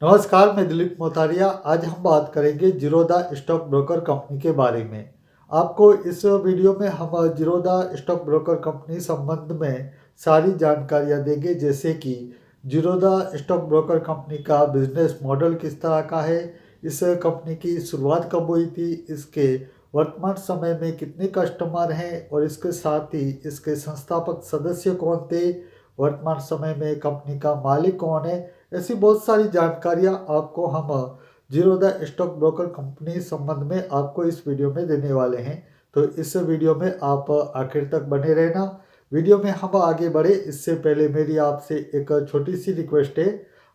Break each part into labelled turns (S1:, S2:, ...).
S1: नमस्कार, मैं दिलीप मोतारिया। आज हम बात करेंगे जीरोधा स्टॉक ब्रोकर कंपनी के बारे में। आपको इस वीडियो में हम जीरोधा स्टॉक ब्रोकर कंपनी संबंध में सारी जानकारियां देंगे, जैसे कि जीरोधा स्टॉक ब्रोकर कंपनी का बिजनेस मॉडल किस तरह का है, इस कंपनी की शुरुआत कब हुई थी, इसके वर्तमान समय में कितने कस्टमर हैं और इसके साथ ही इसके संस्थापक सदस्य कौन थे, वर्तमान समय में कंपनी का मालिक कौन है। ऐसी बहुत सारी जानकारियाँ आपको हम जीरोधा स्टॉक ब्रोकर कंपनी संबंध में आपको इस वीडियो में देने वाले हैं। तो इस वीडियो में आप आखिर तक बने रहना। वीडियो में हम आगे बढ़े इससे पहले मेरी आपसे एक छोटी सी रिक्वेस्ट है।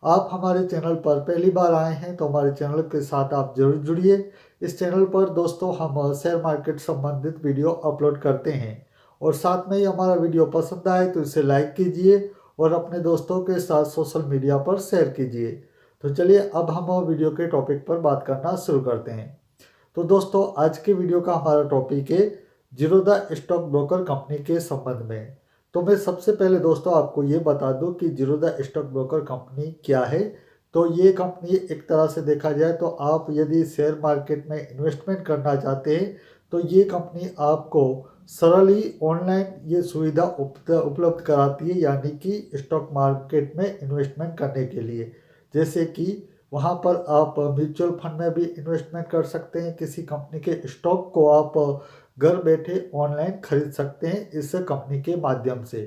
S1: आप हमारे चैनल पर पहली बार आए हैं तो हमारे चैनल के साथ आप जरूर जुड़िए। इस चैनल पर दोस्तों हम शेयर मार्केट संबंधित वीडियो अपलोड करते हैं और साथ में ही हमारा वीडियो पसंद आए तो इसे लाइक कीजिए और अपने दोस्तों के साथ सोशल मीडिया पर शेयर कीजिए। तो चलिए अब हम वीडियो के टॉपिक पर बात करना शुरू करते हैं। तो दोस्तों, आज के वीडियो का हमारा टॉपिक है जीरोधा स्टॉक ब्रोकर कंपनी के संबंध में। तो मैं सबसे पहले दोस्तों आपको ये बता दूं कि जीरोधा स्टॉक ब्रोकर कंपनी क्या है। तो ये कंपनी एक तरह से देखा जाए तो आप यदि शेयर मार्केट में इन्वेस्टमेंट करना चाहते हैं तो ये कंपनी आपको सरल ही ऑनलाइन ये सुविधा उपलब्ध कराती है, यानी कि स्टॉक मार्केट में इन्वेस्टमेंट करने के लिए। जैसे कि वहाँ पर आप म्यूचुअल फंड में भी इन्वेस्टमेंट कर सकते हैं, किसी कंपनी के स्टॉक को आप घर बैठे ऑनलाइन खरीद सकते हैं इस कंपनी के माध्यम से।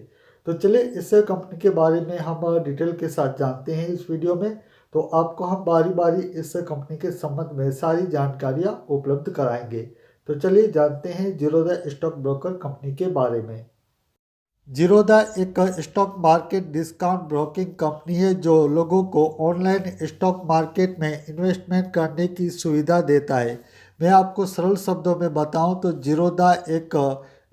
S1: तो चलिए इस कंपनी के बारे में हम डिटेल के साथ जानते हैं इस वीडियो में। तो आपको हम बारी बारी इस कंपनी के संबंध में सारी जानकारियाँ उपलब्ध कराएंगे। तो चलिए जानते हैं जीरोधा स्टॉक ब्रोकर कंपनी के बारे में। जीरोधा एक stock market discount broking company है जो लोगों को ऑनलाइन स्टॉक मार्केट में इन्वेस्टमेंट करने की सुविधा देता है। मैं आपको सरल शब्दों में बताऊं तो जीरोधा एक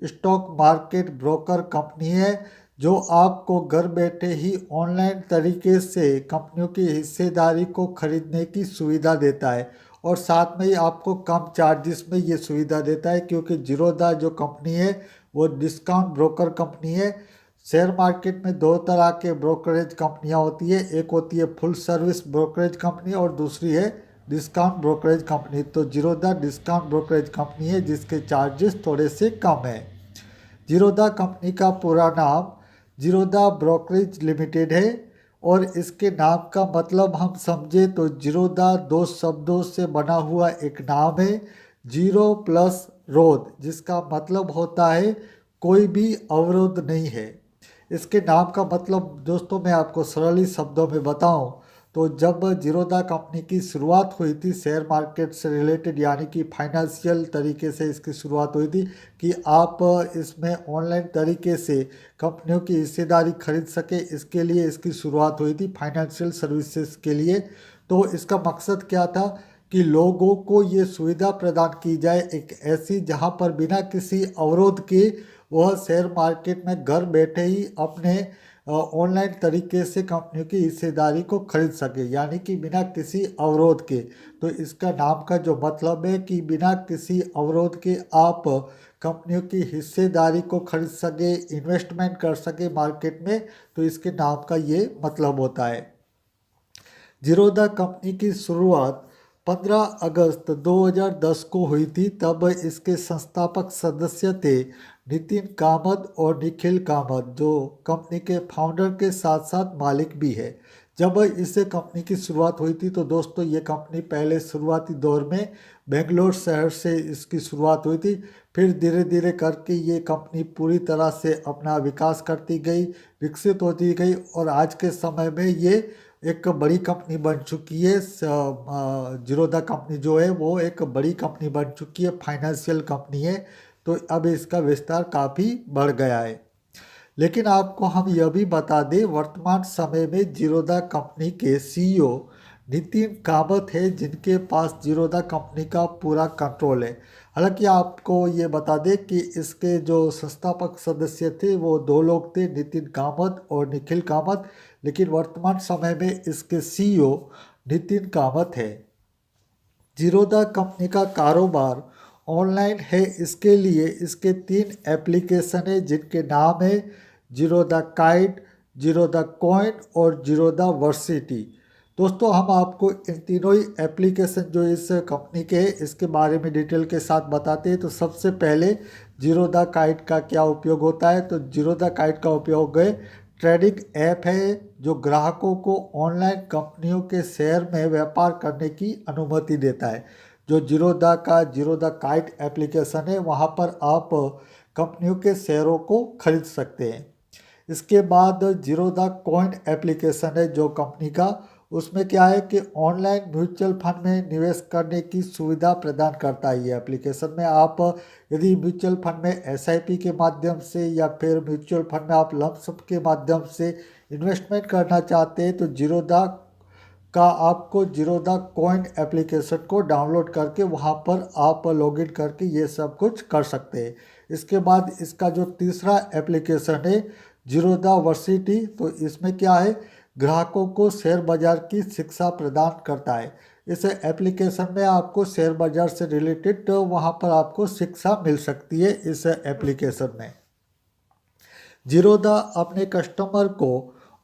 S1: स्टॉक मार्केट ब्रोकर कंपनी है जो आपको घर बैठे ही ऑनलाइन तरीके से कंपनियों की हिस्सेदारी को खरीदने की सुविधा देता है और साथ में ही आपको कम चार्जेस में ये सुविधा देता है, क्योंकि जीरोधा जो कंपनी है वो डिस्काउंट ब्रोकर कंपनी है। शेयर मार्केट में दो तरह के ब्रोकरेज कंपनियां होती है, एक होती है फुल सर्विस ब्रोकरेज कंपनी और दूसरी है डिस्काउंट ब्रोकरेज कंपनी। तो जीरोधा डिस्काउंट ब्रोकरेज कंपनी है जिसके चार्जेस थोड़े से कम है। जीरोधा कंपनी का पूरा नाम जीरोधा ब्रोकरेज लिमिटेड है और इसके नाम का मतलब हम समझे तो जीरोधा दो शब्दों से बना हुआ एक नाम है, जीरो प्लस रोध, जिसका मतलब होता है कोई भी अवरोध नहीं है। इसके नाम का मतलब दोस्तों मैं आपको सरल ही शब्दों में बताऊं तो जब जीरोधा कंपनी की शुरुआत हुई थी शेयर मार्केट से रिलेटेड, यानी कि फाइनेंशियल तरीके से इसकी शुरुआत हुई थी कि आप इसमें ऑनलाइन तरीके से कंपनियों की हिस्सेदारी खरीद सके, इसके लिए इसकी शुरुआत हुई थी फाइनेंशियल सर्विसेज के लिए। तो इसका मकसद क्या था कि लोगों को ये सुविधा प्रदान की जाए एक ऐसी जहां पर बिना किसी अवरोध के वह शेयर मार्केट में घर बैठे ही अपने ऑनलाइन तरीके से कंपनियों की हिस्सेदारी को खरीद सके, यानी कि बिना किसी अवरोध के। तो इसका नाम का जो मतलब है कि बिना किसी अवरोध के आप कंपनियों की हिस्सेदारी को खरीद सके, इन्वेस्टमेंट कर सके मार्केट में, तो इसके नाम का ये मतलब होता है। जीरोधा कंपनी की शुरुआत 15 अगस्त 2010 को हुई थी। तब इसके संस्थापक सदस्य थे नितिन कामत और निखिल कामत, जो कंपनी के फाउंडर के साथ साथ मालिक भी है। जब इस कंपनी की शुरुआत हुई थी तो दोस्तों ये कंपनी पहले शुरुआती दौर में बेंगलोर शहर से इसकी शुरुआत हुई थी, फिर धीरे धीरे करके ये कंपनी पूरी तरह से अपना विकास करती गई, विकसित होती गई और आज के समय में ये एक बड़ी कंपनी बन चुकी है। जीरोधा कंपनी जो है वो एक बड़ी कंपनी बन चुकी है, फाइनेंशियल कंपनी है। तो अब इसका विस्तार काफ़ी बढ़ गया है। लेकिन आपको हम यह भी बता दें वर्तमान समय में जीरोधा कंपनी के सीईओ नितिन कामत है, जिनके पास जीरोधा कंपनी का पूरा कंट्रोल है। हालांकि आपको ये बता दें कि इसके जो संस्थापक सदस्य थे वो दो लोग थे, नितिन कामत और निखिल कामत, लेकिन वर्तमान समय में इसके सीईओ नितिन कामत है। जीरोधा कंपनी का कारोबार ऑनलाइन है, इसके लिए इसके 3 एप्लीकेशन है जिनके नाम है जीरोधा काइट, जीरोधा कॉइन और जीरोधा वर्सिटी। दोस्तों हम आपको इन तीनों ही एप्लीकेशन जो इस कंपनी के है इसके बारे में डिटेल के साथ बताते हैं। तो सबसे पहले जीरोधा काइट का क्या उपयोग होता है। तो जीरोधा काइट का उपयोग है ट्रेडिंग ऐप है जो ग्राहकों को ऑनलाइन कंपनियों के शेयर में व्यापार करने की अनुमति देता है। जो जीरोधा काइट एप्लीकेशन है वहाँ पर आप कंपनियों के शेयरों को खरीद सकते हैं। इसके बाद जीरोधा कॉइन एप्लीकेशन है जो कंपनी का, उसमें क्या है कि ऑनलाइन म्यूचुअल फंड में निवेश करने की सुविधा प्रदान करता है। ये एप्लीकेशन में आप यदि म्यूचुअल फंड में एसआईपी के माध्यम से या फिर म्यूचुअल फंड में आप लंप सम के माध्यम से इन्वेस्टमेंट करना चाहते हैं तो आपको जीरोधा कॉइन एप्लीकेशन को डाउनलोड करके वहाँ पर आप लॉगिन करके ये सब कुछ कर सकते हैं। इसके बाद इसका जो तीसरा एप्लीकेशन है जीरोधा वर्सिटी, तो इसमें क्या है ग्राहकों को शेयर बाजार की शिक्षा प्रदान करता है। इस एप्लीकेशन में आपको शेयर बाजार से रिलेटेड वहाँ पर आपको शिक्षा मिल सकती है। इस एप्लीकेशन में जीरोधा अपने कस्टमर को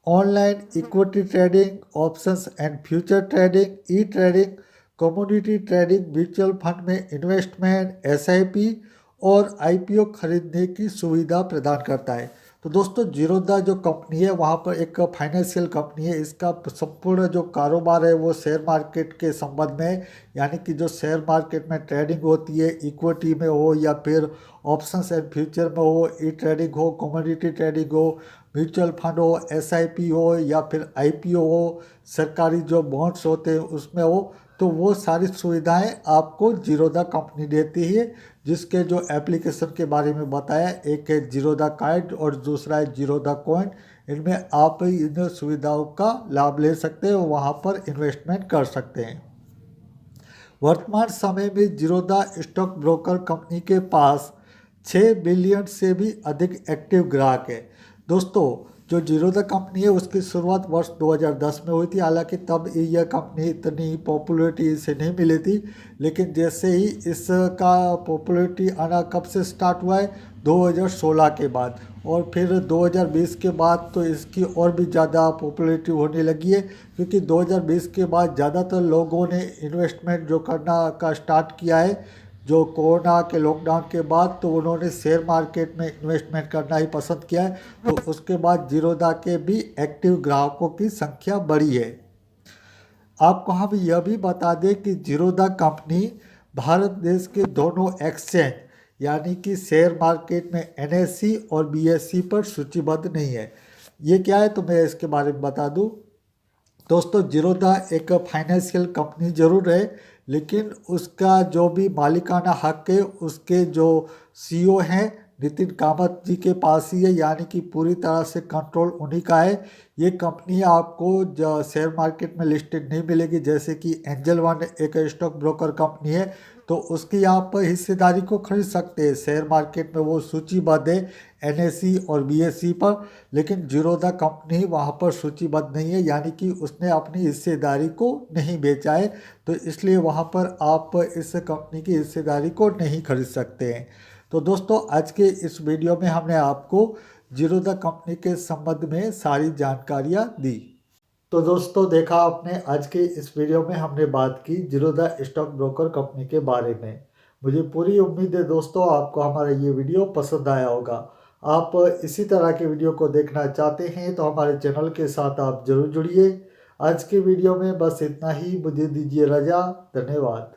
S1: online equity trading, options and future trading, e trading, commodity trading, mutual fund में इन्वेस्टमेंट, एसआईपी और आईपीओ खरीदने की सुविधा प्रदान करता है। तो दोस्तों जीरोधा जो कंपनी है वहाँ पर एक फाइनेंशियल कंपनी है। इसका संपूर्ण जो कारोबार है वो शेयर मार्केट के संबंध में है, यानी कि जो शेयर मार्केट में ट्रेडिंग होती है इक्विटी में हो या फिर ऑप्शंस एंड फ्यूचर में हो, ई ट्रेडिंग हो, कमोडिटी ट्रेडिंग हो, म्यूचुअल फंड हो, एसआईपी हो या फिर आईपीओ हो, सरकारी जो बॉन्ड्स होते हैं उसमें हो, तो वो सारी सुविधाएं आपको जीरोधा कंपनी देती है। जिसके जो एप्लीकेशन के बारे में बताया, एक है जीरोधा काइट और दूसरा है जीरोधा कॉइन। इनमें आप इन सुविधाओं का लाभ ले सकते हैं और वहाँ पर इन्वेस्टमेंट कर सकते हैं। वर्तमान समय में जीरोधा स्टॉक ब्रोकर कंपनी के पास 6 बिलियन से भी अधिक एक्टिव ग्राहक है। दोस्तों जो जीरोधा कंपनी है उसकी शुरुआत वर्ष 2010 में हुई थी। हालांकि तब यह कंपनी इतनी पॉपुलैरिटी इसे नहीं मिली थी, लेकिन जैसे ही इसका पॉपुलैरिटी आना कब से स्टार्ट हुआ है 2016 के बाद, और फिर 2020 के बाद तो इसकी और भी ज़्यादा पॉपुलैरिटी होने लगी है। क्योंकि 2020 के बाद ज़्यादातर लोगों ने इन्वेस्टमेंट जो करना का स्टार्ट किया है जो कोरोना के लॉकडाउन के बाद, तो उन्होंने शेयर मार्केट में इन्वेस्टमेंट करना ही पसंद किया है। तो उसके बाद जीरोधा के भी एक्टिव ग्राहकों की संख्या बढ़ी है। आपको हम यह भी बता दें कि जीरोधा कंपनी भारत देश के दोनों एक्सचेंज यानी कि शेयर मार्केट में एनएससी और बीएसई पर सूचीबद्ध नहीं है। ये क्या है तो मैं इसके बारे में बता दूं। दोस्तों जीरोधा एक फाइनेंशियल कंपनी ज़रूर है, लेकिन उसका जो भी मालिकाना हक है उसके जो सीईओ हैं नितिन कामत जी के पास ही है, यानी कि पूरी तरह से कंट्रोल उन्हीं का है। ये कंपनी आपको शेयर मार्केट में लिस्टेड नहीं मिलेगी। जैसे कि एंजल वन एक स्टॉक ब्रोकर कंपनी है, तो उसकी आप हिस्सेदारी को खरीद सकते हैं। शेयर मार्केट में वो सूचीबद्ध है एनएसई और बीएसई पर, लेकिन जीरोधा कंपनी वहाँ पर सूचीबद्ध नहीं है, यानी कि उसने अपनी हिस्सेदारी को नहीं बेचा है। तो इसलिए वहाँ पर आप इस कंपनी की हिस्सेदारी को नहीं खरीद सकते हैं। तो दोस्तों आज के इस वीडियो में हमने आपको जीरोधा कंपनी के संबंध में सारी जानकारियाँ दी। तो दोस्तों देखा आपने, आज के इस वीडियो में हमने बात की जीरोधा स्टॉक ब्रोकर कंपनी के बारे में। मुझे पूरी उम्मीद है दोस्तों आपको हमारा ये वीडियो पसंद आया होगा। आप इसी तरह के वीडियो को देखना चाहते हैं तो हमारे चैनल के साथ आप जरूर जुड़िए। आज के वीडियो में बस इतना ही, मुझे दीजिए रजा। धन्यवाद।